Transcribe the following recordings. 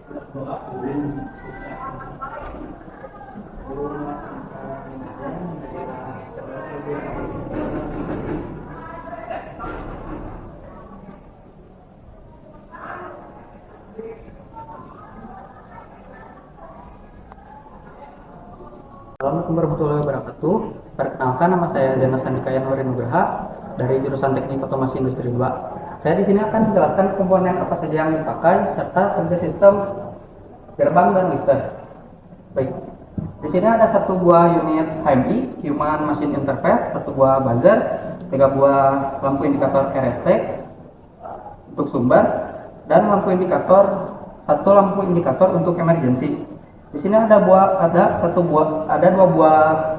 Assalamualaikum warahmatullahi wabarakatuh. Perkenalkan, nama saya Janas Andika Yanwari Nugraha dari jurusan Teknik Otomasi Industri 2. Saya di sini akan menjelaskan komponen apa saja yang dipakai serta kerja sistem gerbang dan lifter. Baik. Di sini ada satu buah unit HMI, Human Machine Interface, satu buah buzzer, 3 buah lampu indikator RST untuk sumber, dan satu lampu indikator untuk emergency. Di sini ada dua buah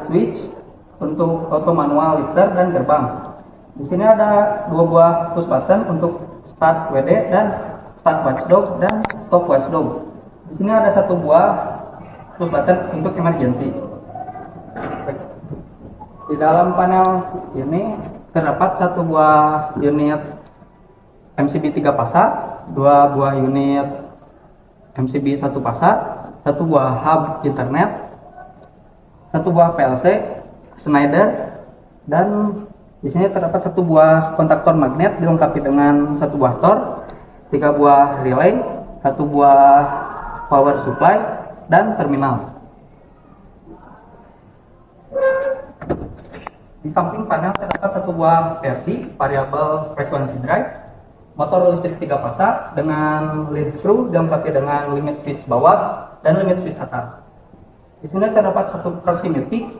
switch untuk auto manual lifter dan gerbang. Di sini ada 2 buah push button untuk start WD dan start watchdog dan stop watchdog. Di sini ada 1 buah push button untuk emergency. Di dalam panel ini terdapat 1 buah unit MCB 3 pasar, 2 buah unit MCB 1 pasar, 1 buah hub Ethernet, 1 buah PLC Schneider, dan di sini terdapat 1 buah kontaktor magnet dilengkapi dengan 1 buah Tor, 3 buah relay, 1 buah power supply, dan terminal. Di samping panel terdapat 1 buah VFD variable frequency drive, motor listrik 3 pasar dengan lead screw dilengkapi dengan limit switch bawah dan limit switch atas. Di sini terdapat 1 proximity,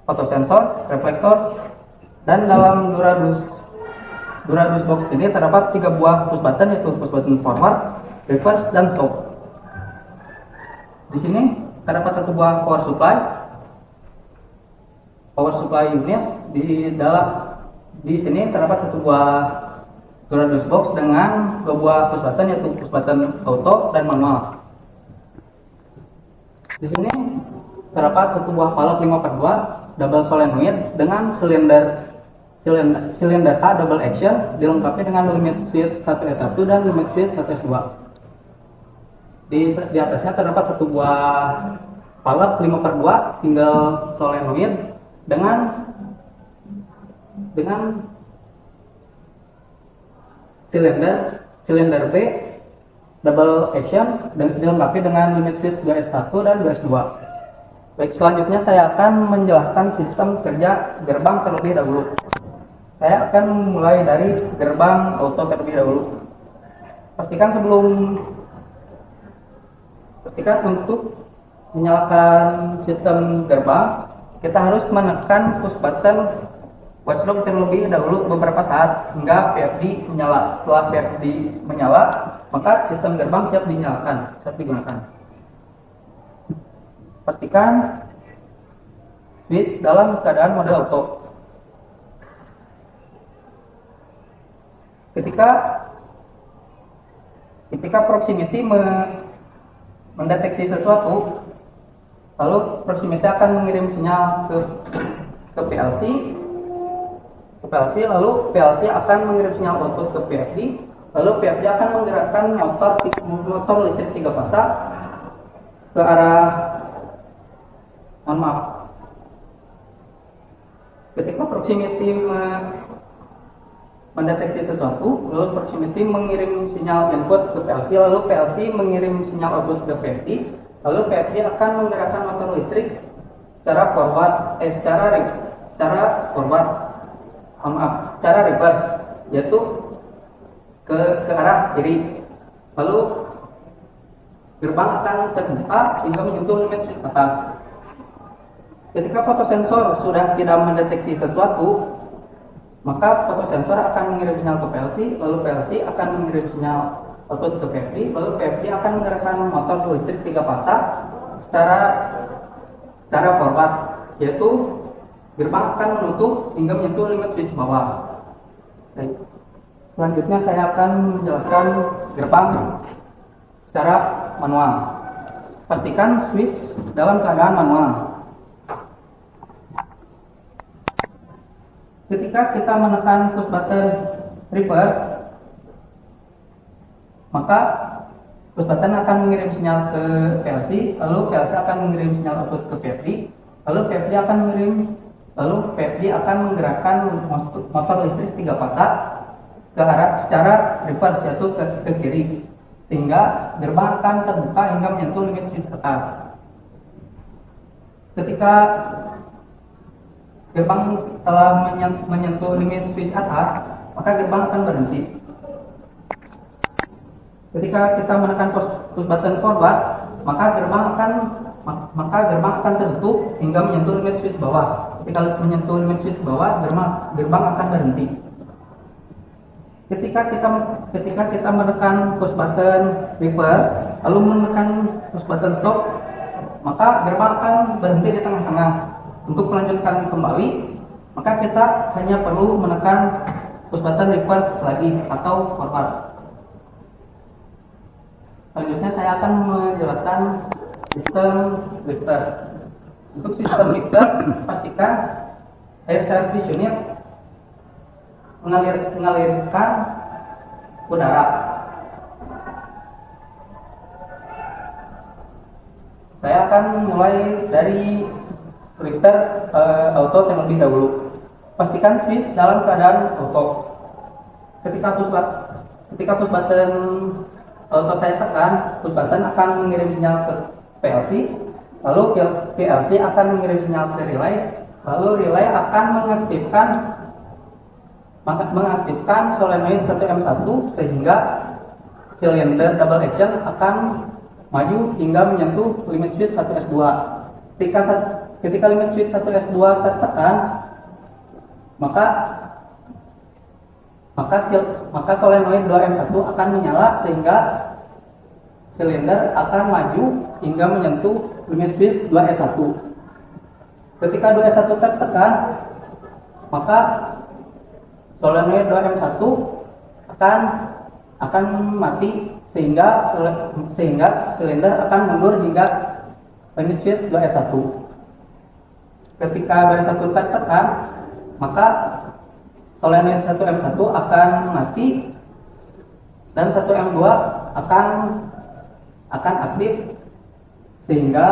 fotosensor, reflektor, dan dalam Duradus box ini terdapat 3 buah push button, yaitu push button forward, reverse, dan stop. Di sini terdapat 1 buah power supply unit. Di sini terdapat 1 buah Duradus box dengan 2 buah push button, yaitu push button auto dan manual. Di sini terdapat 1 buah valve 5/2 double solenoid dengan silinder A double action dilengkapi dengan limit switch 1S1 dan limit switch 1S2. Di atasnya terdapat 1 buah valve 5/2 single solenoid dengan silinder B double action dilengkapi dengan limit switch 2S1 dan 2S2. Baik, selanjutnya saya akan menjelaskan sistem kerja gerbang terlebih dahulu. Saya akan mulai dari gerbang auto terlebih dahulu. Pastikan untuk menyalakan sistem gerbang, kita harus menekan push button watchdog terlebih dahulu beberapa saat hingga VFD menyala. Setelah VFD menyala, maka sistem gerbang siap digunakan. Pastikan switch dalam keadaan mode auto. Ketika proximity mendeteksi sesuatu, lalu proximity akan mengirim sinyal ke PLC, lalu PLC akan mengirim sinyal output ke VFD, lalu VFD akan menggerakkan motor listrik 3 pasar ke arah ketika proximity mendeteksi sesuatu, lalu proximity mengirim sinyal input ke PLC, lalu PLC mengirim sinyal output ke VFD, lalu VFD akan menggerakkan motor listrik secara reverse, yaitu ke arah kiri. Lalu gerbang akan terbuka hingga menyentuh limit switch atas. Ketika fotosensor sudah tidak mendeteksi sesuatu, maka fotosensor akan mengirim sinyal ke PLC, lalu PLC akan mengirim sinyal output ke VFD, lalu VFD akan menggerakkan motor listrik 3 pasar secara forward, yaitu gerbang akan menutup hingga menyentuh limit switch bawah. Baik. Selanjutnya saya akan menjelaskan gerbang secara manual. Pastikan switch dalam keadaan manual. Ketika kita menekan push button reverse, maka push button akan mengirim sinyal ke PLC, lalu PLC akan mengirim sinyal output ke VFD, lalu VFD akan menggerakkan motor listrik 3 fasa ke arah secara reverse, yaitu ke kiri, sehingga gerbang akan terbuka hingga menyentuh limit switch atas. Ketika gerbang telah menyentuh limit switch atas, maka gerbang akan berhenti. Ketika kita menekan push button forward, maka gerbang akan tertutup hingga menyentuh limit switch bawah. Ketika menyentuh limit switch bawah, gerbang akan berhenti. Ketika kita menekan push button reverse, lalu menekan push button stop, maka gerbang akan berhenti di tengah-tengah. Untuk melanjutkan kembali, maka kita hanya perlu menekan push button reverse lagi atau forward. Selanjutnya saya akan menjelaskan sistem lifter. Untuk sistem lifter, pastikan air service unit mengalirkan udara. Saya akan mulai dari lifter auto terlebih dahulu. Pastikan switch dalam keadaan auto. Ketika push button auto saya tekan, push button akan mengirim sinyal ke PLC, lalu PLC akan mengirim sinyal ke relay, lalu relay akan mengaktifkan solenoid 1M1 sehingga silinder double action akan maju hingga menyentuh limit switch 1S2. Ketika limit switch 1S2 tertekan, maka solenoid 2M1 akan menyala sehingga silinder akan maju hingga menyentuh limit switch 2S1. Ketika 2S1 tertekan, maka solenoid 2M1 akan mati sehingga silinder akan mundur hingga limit switch 2S1. Ketika 2S1 tertekan, maka solenoid 1M1 akan mati dan 1M2 akan aktif sehingga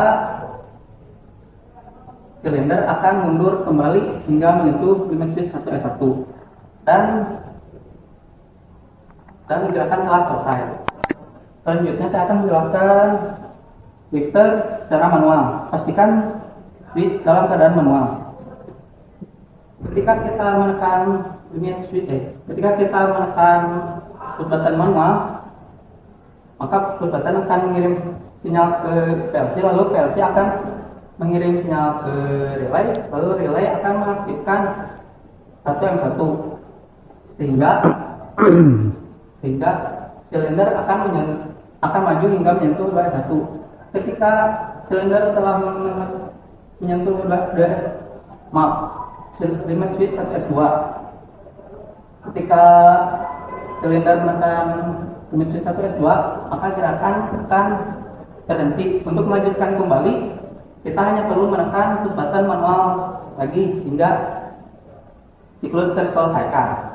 silinder akan mundur kembali hingga menyentuh limit switch 1S1 dan gerakan telah selesai. Selanjutnya saya akan menjelaskan lifter secara manual. Pastikan switch dalam keadaan manual. Ketika kita menekan push button manual, maka push button akan mengirim sinyal ke PLC, lalu PLC akan mengirim sinyal ke relay, lalu relay akan mengaktifkan 1M1 sehingga silinder akan maju hingga menyentuh 2S1. Ketika silinder telah menyentuh limit switch 1S2, ketika silinder menekan limit switch 1S2, maka gerakan akan terhenti. Untuk melanjutkan kembali, kita hanya perlu menekan push button manual lagi hingga siklus terselesaikan.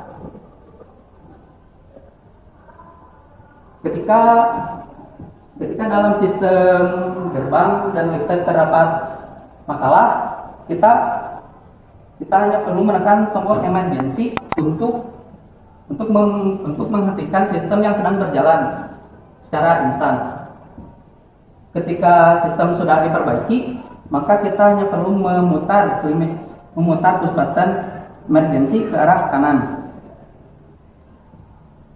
Ketika dalam sistem gerbang dan lifter terdapat masalah, kita hanya perlu menekan tombol emergency untuk menghentikan sistem yang sedang berjalan secara instan. Ketika sistem sudah diperbaiki, maka kita hanya perlu memutar push button emergency ke arah kanan.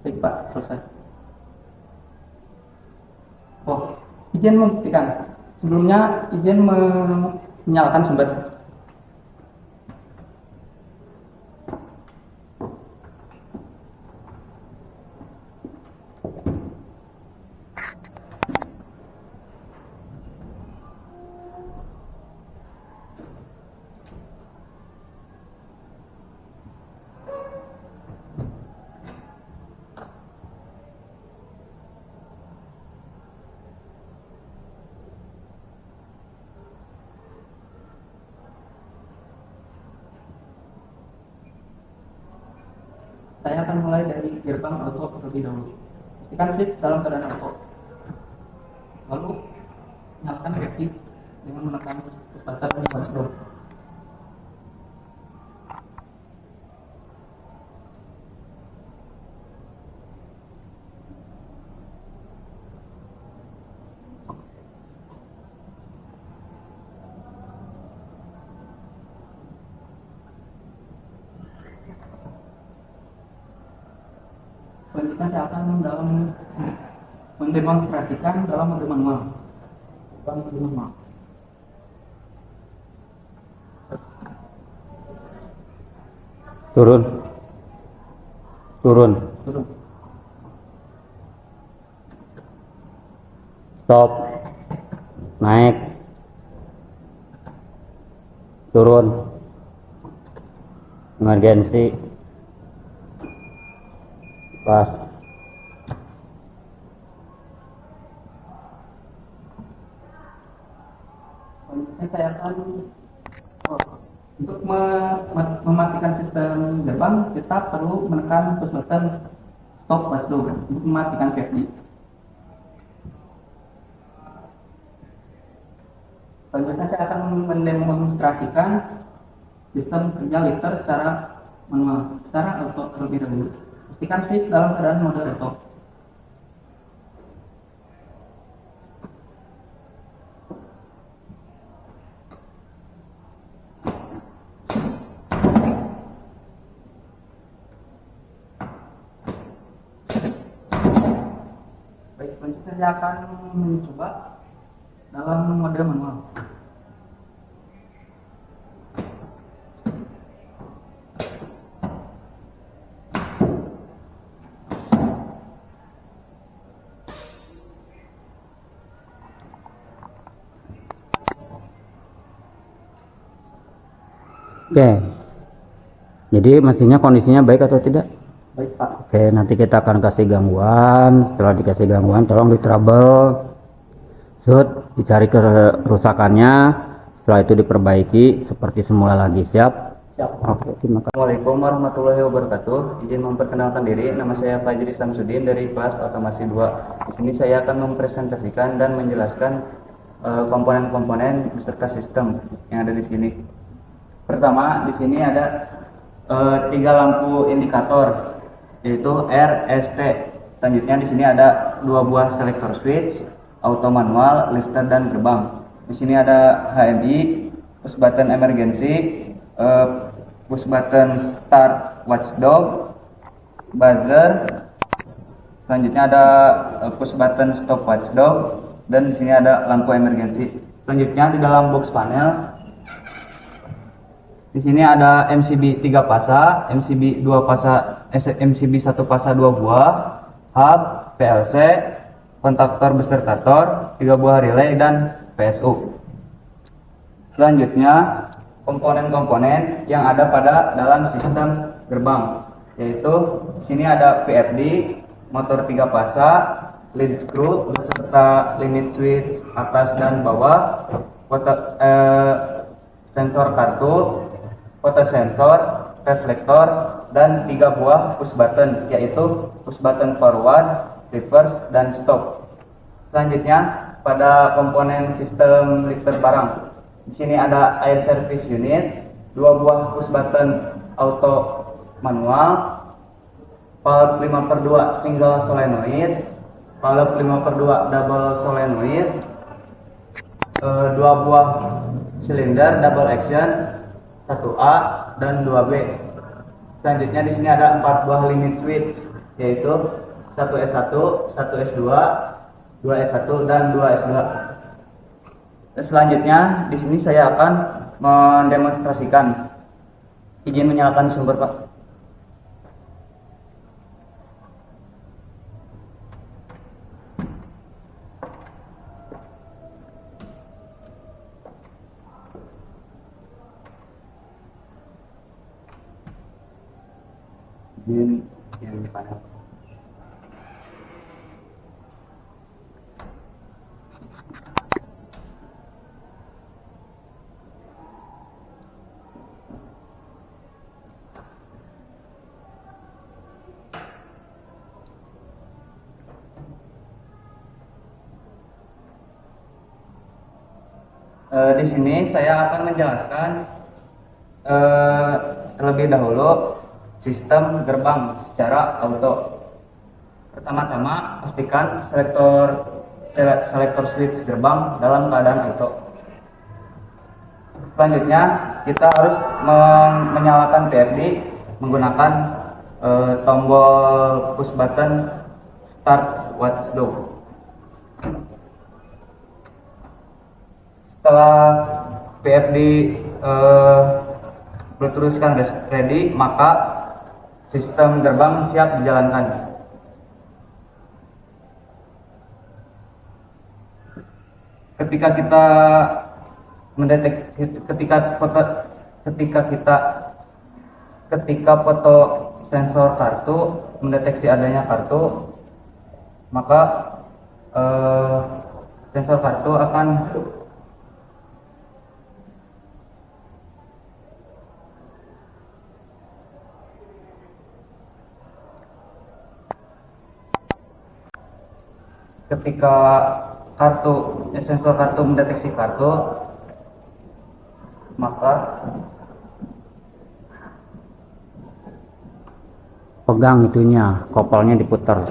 Baik Pak, selesai. Oh, izin membuktikan. Sebelumnya izin menyalakan sumber. Saya akan mulai dari gerbang auto terlebih dahulu. Pastikan switch dalam keadaan auto. Lalu nyalakan VFD dengan menekan push button dan watchdog. Selanjutnya saya akan mendemonstrasikan dalam mode manual. Turun. Turun. Stop. Naik. Turun. Emergensi. Pas. Selanjutnya saya akan untuk mematikan sistem gerbang, kita perlu menekan push button stop watchdog untuk mematikan VFD. Selanjutnya saya akan mendemonstrasikan sistem kerja lifter secara manual, secara auto terlebih dahulu. Pastikan switch dalam keadaan mode auto. Baik, selanjutnya saya akan mencoba dalam mode manual. Oke. Jadi mesinnya kondisinya baik atau tidak? Baik, Pak. Oke, nanti kita akan kasih gangguan. Setelah dikasih gangguan, tolong di trouble. Dicari kerusakannya. Setelah itu diperbaiki seperti semula lagi. Siap? Siap. Oke, terima kasih. Assalamualaikum warahmatullahi wabarakatuh. Izin memperkenalkan diri, nama saya Fajri Samsudin dari kelas Otomasi 2. Di sini saya akan mempresentasikan dan menjelaskan komponen-komponen beserta sistem yang ada di sini. Pertama, di sini ada 3 lampu indikator, yaitu R, S, T. Selanjutnya di sini ada 2 buah selector switch, auto manual, lifter dan gerbang. Di sini ada HMI, push button emergency, push button start watchdog, buzzer. Selanjutnya ada push button stop watchdog, dan di sini ada lampu emergency. Selanjutnya di dalam box panel di sini ada MCB 3 pasa, MCB 2 pasa, MCB 1 pasa 2 buah, hub, PLC, kontaktor besertator, 3 buah relay dan PSU. Selanjutnya komponen-komponen yang ada pada dalam sistem gerbang, yaitu di sini ada VFD, motor 3 pasa, lead screw beserta limit switch atas dan bawah, sensor kartu, fotosensor, reflektor, dan 3 buah push button, yaitu push button forward, reverse, dan stop. Selanjutnya pada komponen sistem lifter barang, di sini ada air service unit, 2 buah push button auto manual, valve 5/2 single solenoid, valve 5/2 double solenoid, 2 buah silinder double action, 1A dan 2B. Selanjutnya di sini ada 4 buah limit switch, yaitu 1S1, 1S2, 2S1 dan 2S2. Selanjutnya di sini saya akan mendemonstrasikan. Izin menyalakan sumber, Pak. Izin yang di panel. Di sini saya akan menjelaskan terlebih dahulu sistem gerbang secara auto. Pertama-tama pastikan selektor switch gerbang dalam keadaan auto. Selanjutnya kita harus menyalakan PFD menggunakan tombol push button start watchdog. Setelah PFD berteruskan ready, maka sistem gerbang siap dijalankan. Ketika kita mendeteksi, ketika foto sensor kartu mendeteksi adanya kartu, maka sensor kartu akan ketika sensor kartu mendeteksi kartu, maka pegang itunya, kopelnya diputar.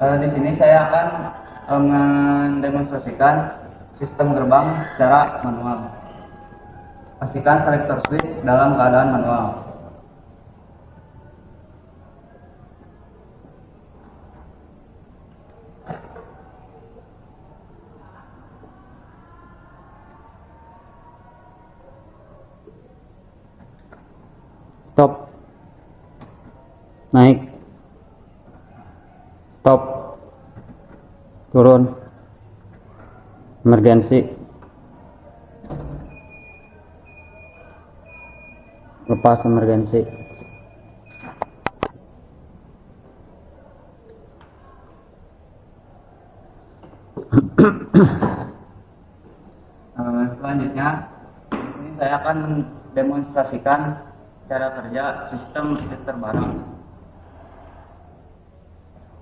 di sini saya akan mendemonstrasikan sistem gerbang secara manual. Pastikan selector switch dalam keadaan manual. Stop. Naik. Stop. Turun. Emergensi. Lepas emergensi. Selanjutnya, di sini saya akan mendemonstrasikan cara kerja sistem filter barang.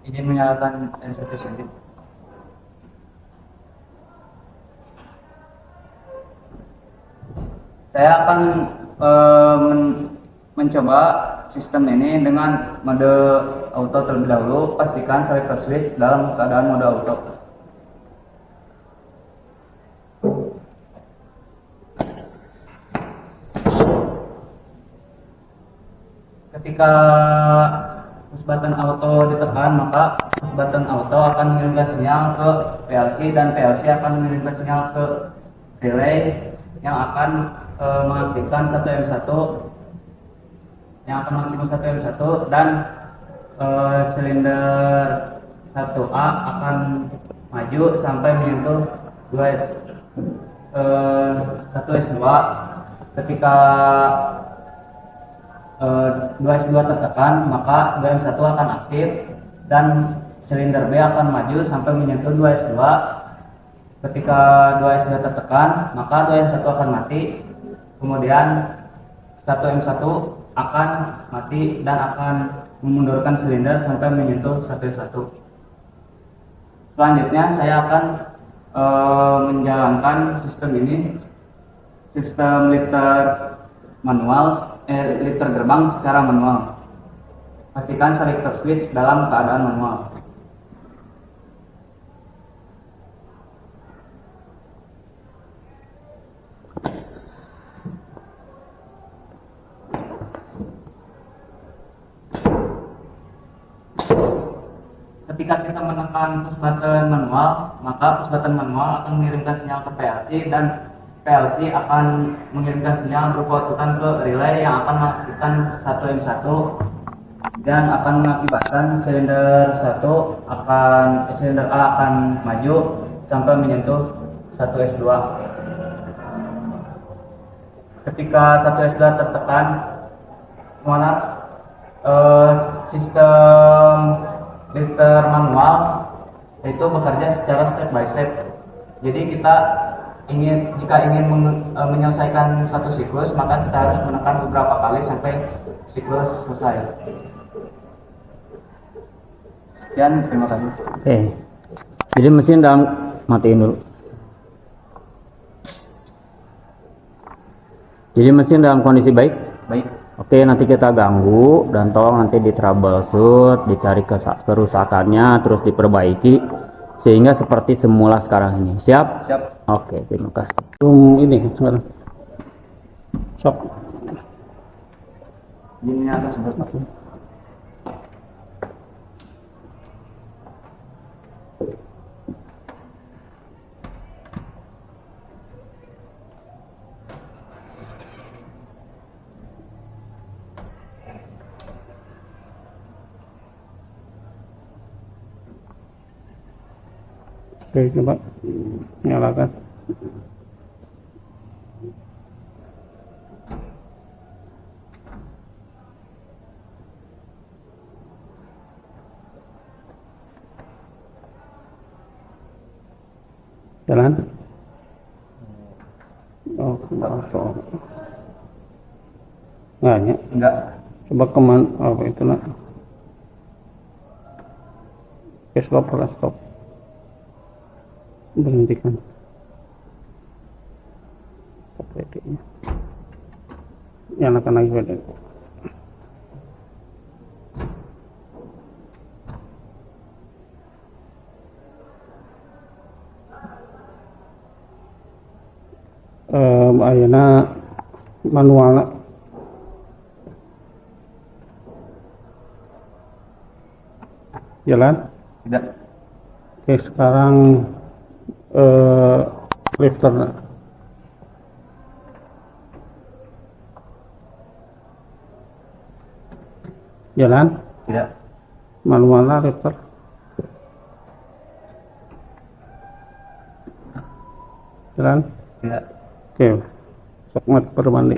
Izin menyalakan LCD sedikit. Saya akan mencoba sistem ini dengan mode auto terlebih dahulu. Pastikan selector switch dalam keadaan mode auto. Ketika push button auto ditekan, maka push button auto akan mengirimkan sinyal ke PLC dan PLC akan mengirimkan sinyal ke relay yang akan mengaktifkan 1M1 dan silinder 1A akan maju sampai menyentuh 1S2. Ketika 2S2 tertekan, maka 2M1 akan aktif dan silinder B akan maju sampai menyentuh 2S2. Ketika 2S2 tertekan, maka 2M1 akan mati. Kemudian 1M1 akan mati dan akan memundurkan silinder sampai menyentuh 1S1. Selanjutnya saya akan menjalankan sistem ini, sistem lifter gerbang secara manual. Pastikan selector switch dalam keadaan manual. Ketika kita menekan push button manual, maka push button manual akan mengirimkan sinyal ke PLC dan PLC akan mengirimkan sinyal berupa outputan ke relay yang akan mengaktifkan 1M1 dan akan mengakibatkan silinder A akan maju sampai menyentuh 1S2. Ketika 1S2 tertekan, sistem Lifter manual itu bekerja secara step by step. Jadi jika ingin menyelesaikan satu siklus, maka kita harus menekan beberapa kali sampai siklus selesai. Sekian, terima kasih. Oke. Jadi mesin dalam matiin dulu. Jadi mesin dalam kondisi baik. Baik. Oke, nanti kita ganggu dan tolong nanti di troubleshoot, dicari kerusakannya, terus diperbaiki sehingga seperti semula sekarang ini. Siap? Siap. Oke, terima kasih. Ini sekarang. Sok. Ini akan sebut. Oke, coba nyalakan. Jalan. Oh, enggak masuk. Enggak. Coba kemana? Oh, itu lah. Oke, stop. Berhentikan. Stop PD-nya. Nyalakan lagi PD. Ayeuna manual. Jalan. Tidak. Oke, sekarang lifter. Jalan. Tidak. Manual lifter. Jalan. Tidak. Oke, sok mat permandi.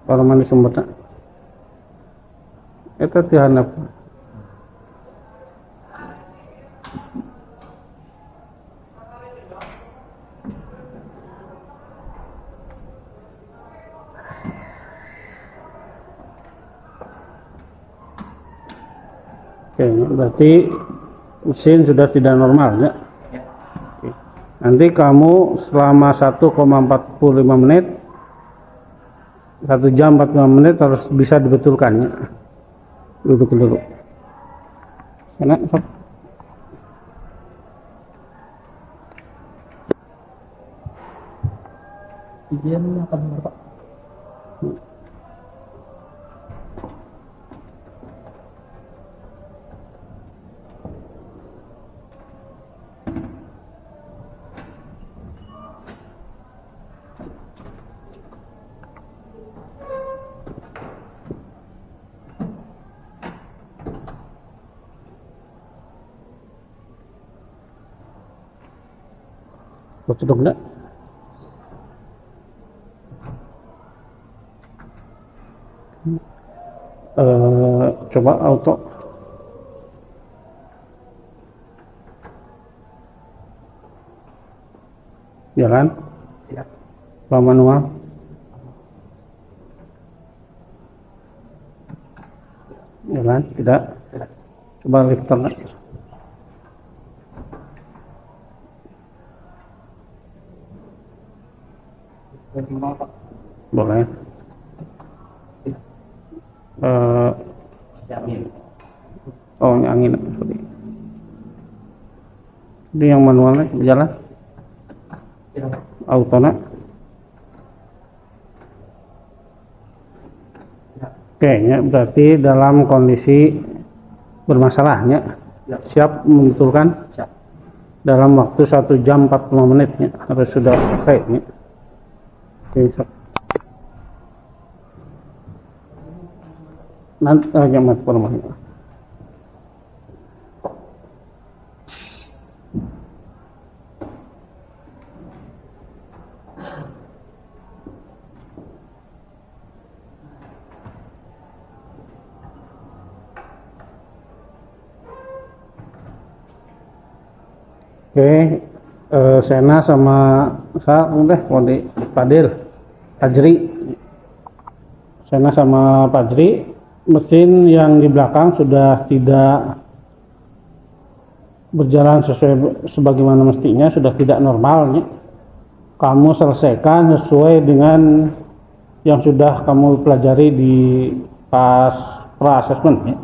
Permandi sumbernya. Itu dihandap. Oke, berarti mesin sudah tidak normal ya. Oke. Nanti kamu selama 1,45 menit, 1 jam 45 menit harus bisa dibetulkan ya. Duduk dulu. Sana, sok. Izin apa nomor Pak? Duduk enggak? Coba auto. Jalan. Tidak. Apa manual? Jalan. Tidak. Tidak. Coba lifter. Mau Pak? Boleh. Jamin. Oh, ini angin. Ini yang manualnya berjalan. Tidak. Autona. Kayaknya berarti dalam kondisi bermasalahnya. Ya. Siap membetulkan Siap. dalam waktu 1 jam 45 menitnya harus sudah selesai ya. Oke, siap. Nanti jam permainan. Oke, Sena sama Fajri. Sena sama Fajri, mesin yang di belakang sudah tidak berjalan sesuai sebagaimana mestinya, sudah tidak normal nih. Kamu selesaikan sesuai dengan yang sudah kamu pelajari di pas pra-assessment ya.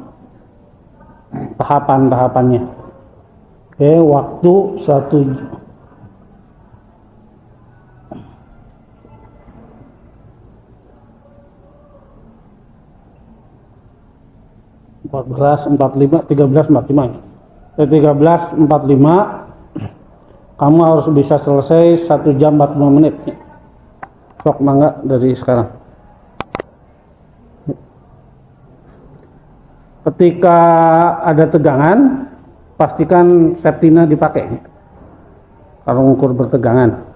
Tahapan-tahapannya. Oke, waktu 13.45 kamu harus bisa selesai 1 jam 45 menit. Sok mangga dari sekarang. Ketika ada tegangan, pastikan septina dipakai kalau mengukur bertegangan.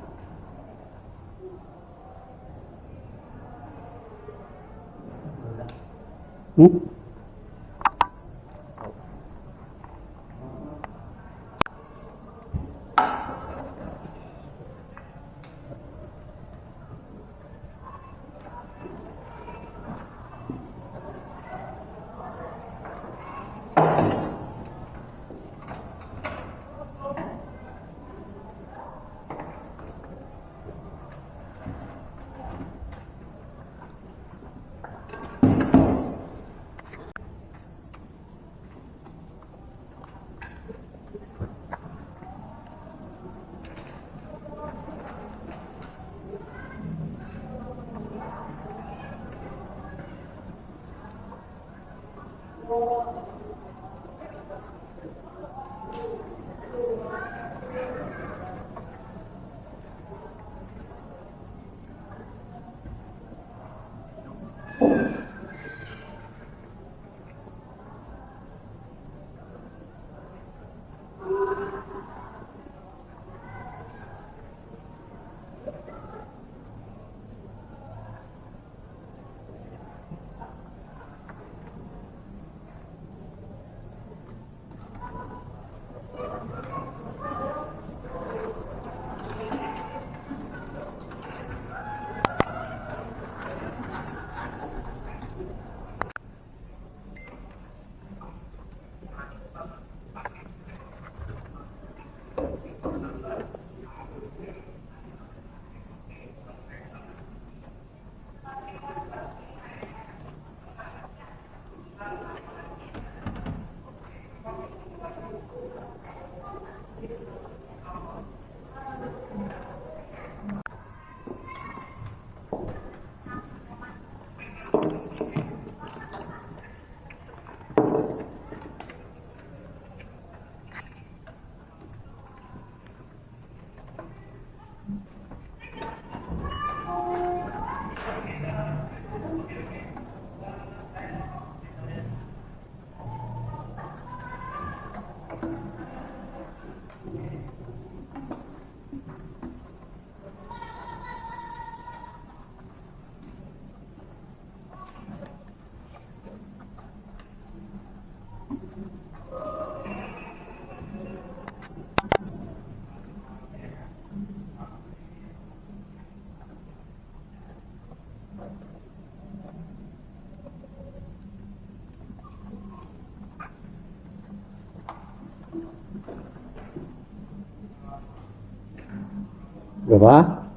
Berapa?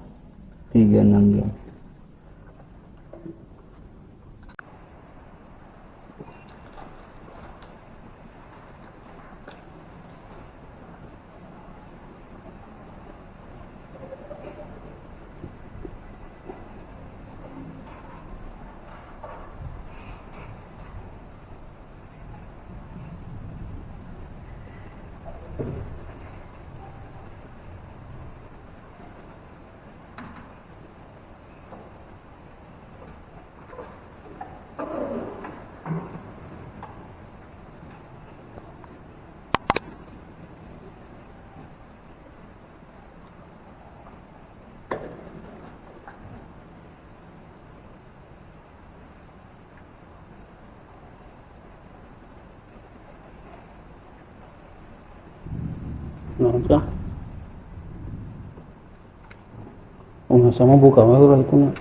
36 jam. Nah, sama buka lah itu.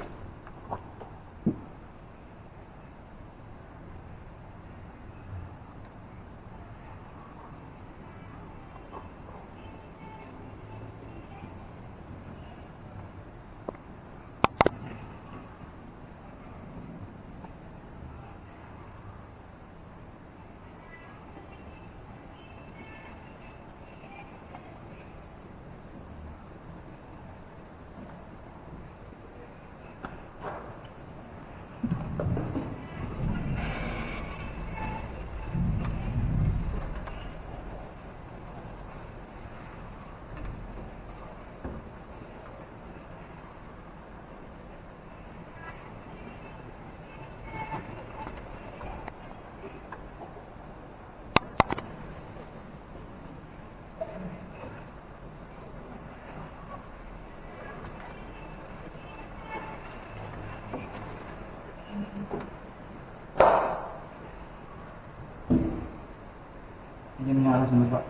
Izin nyala sini Pak.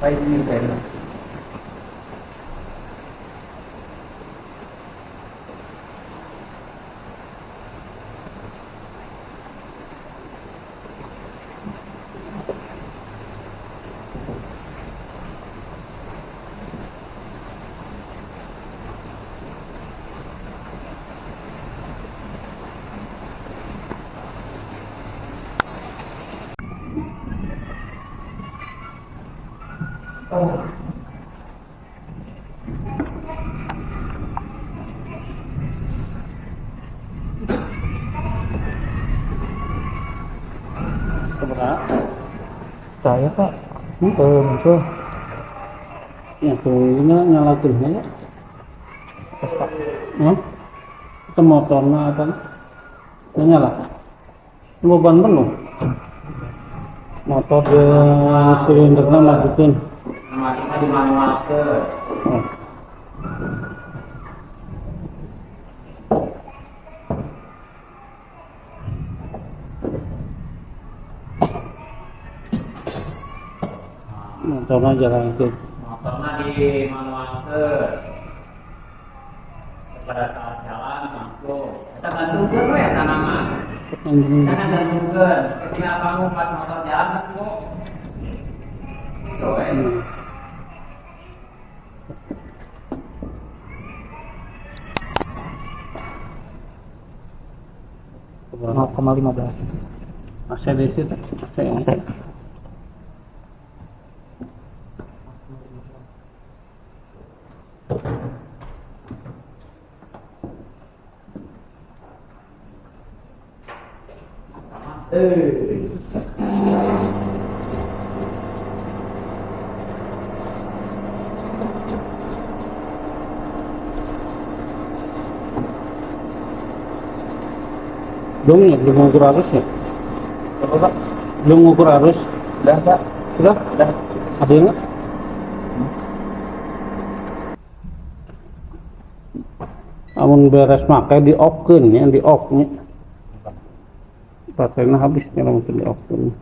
Baik ini saya. Oh. Keberapa? Saya Pak, muncul. Ya tuh ini nyala terusnya ya. Tes Pak. Itu motornya apa? Ini nyala. Mau ban penuh. Motor dengan silindernya masukin. Kemarinnya di manual ke. Oh. Motornya jalan itu. Motornya di manual ke. Pada saat jalan langsung. Kita gantungkan ya tanaman. Karena gantungkan. Ketika kamu pas motor jalan aku. Coba. 0,15. Masih di situ. Masih. belum mengukur arusnya. Apa Pak? Belum mengukur arus. Sudah Pak? Sudah? Sudah. Ada yang nggak? Amun beres makai di off-keun ya, di off-nya. Baterainya habis nih lamun di off-keun.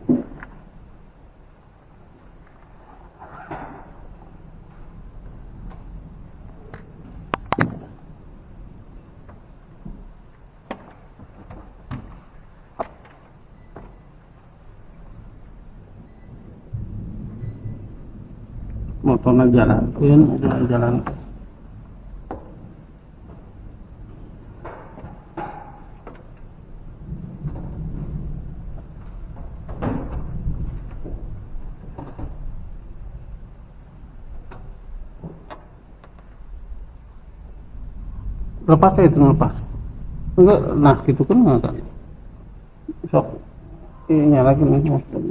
Motornya jalan. Lepas ya itu lepas. Enggak, nah gitu kan enggak. Sok ini nyala lagi nih motor.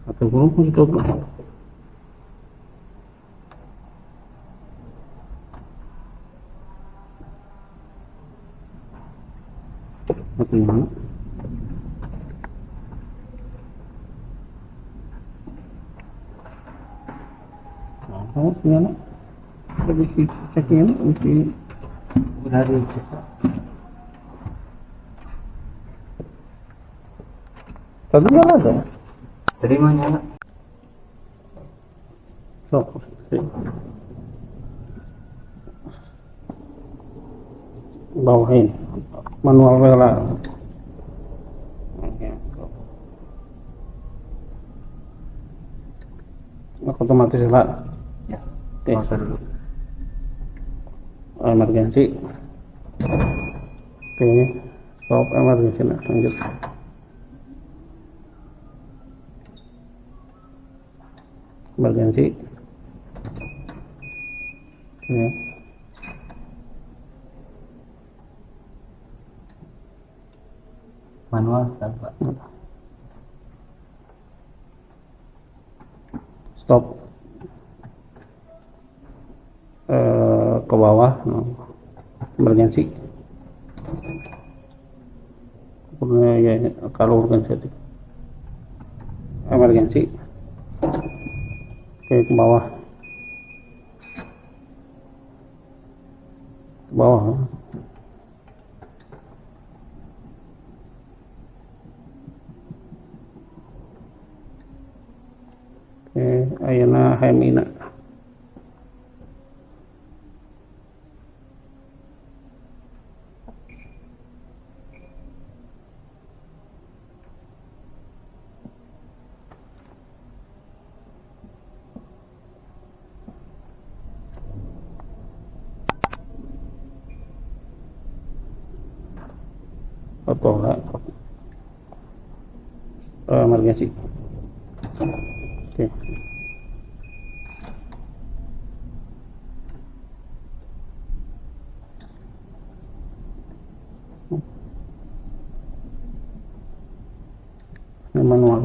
Atau belum gitu kan. Atau yang oh, nyala. Habis cek ini, mesti Udah dicek Pak. tadi nyala ada. Tadi mah nyala. Sok. Bawahin manual wela. Otomatis lah. Ya. Oke. Motor dulu. Emergency. Oke, stop emergency. Nah, lanjut. Emergency. Oke. Manual Pak. Stop. Ke bawah. Emergency. Ya, kalau emergency. Emergency. Oke, ke bawah. Ke bawah. Oke, ayeuna hemina. Atau enggak emergency. Oke. Ini manual.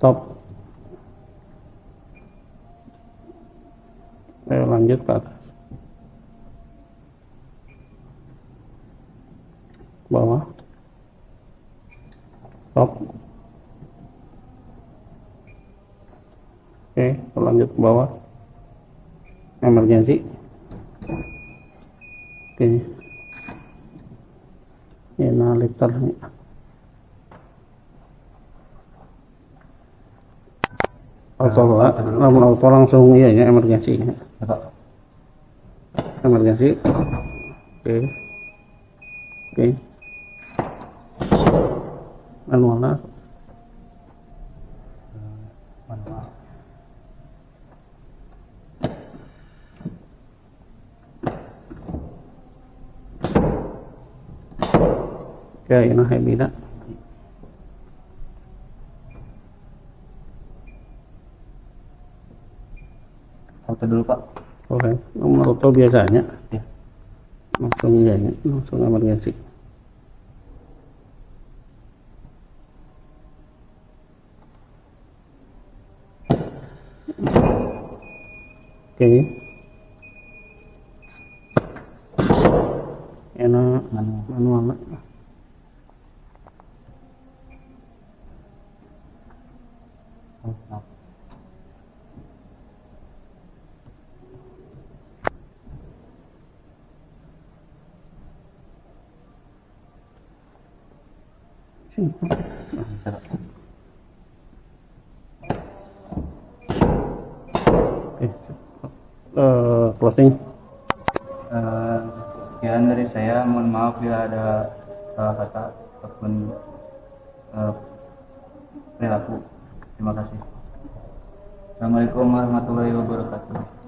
Stop. Ayo lanjut ke atas. Bawah. Stop. Oke, lanjut ke bawah. Emergency. Oke. Ini nah lifter nih. Auto langsung ya emergency. Pak. Emergency. Oke. Oke. Manual. Manual. Oke, ini hebida. Auto dulu Pak. Oke, nomor auto biasanya. Ya. Langsung ya, langsung emergency. Oke. Enak manual. Sini. Oke. Closing. Sekian dari saya, mohon maaf bila ada salah kata ataupun perilaku. Terima kasih. Assalamualaikum warahmatullahi wabarakatuh.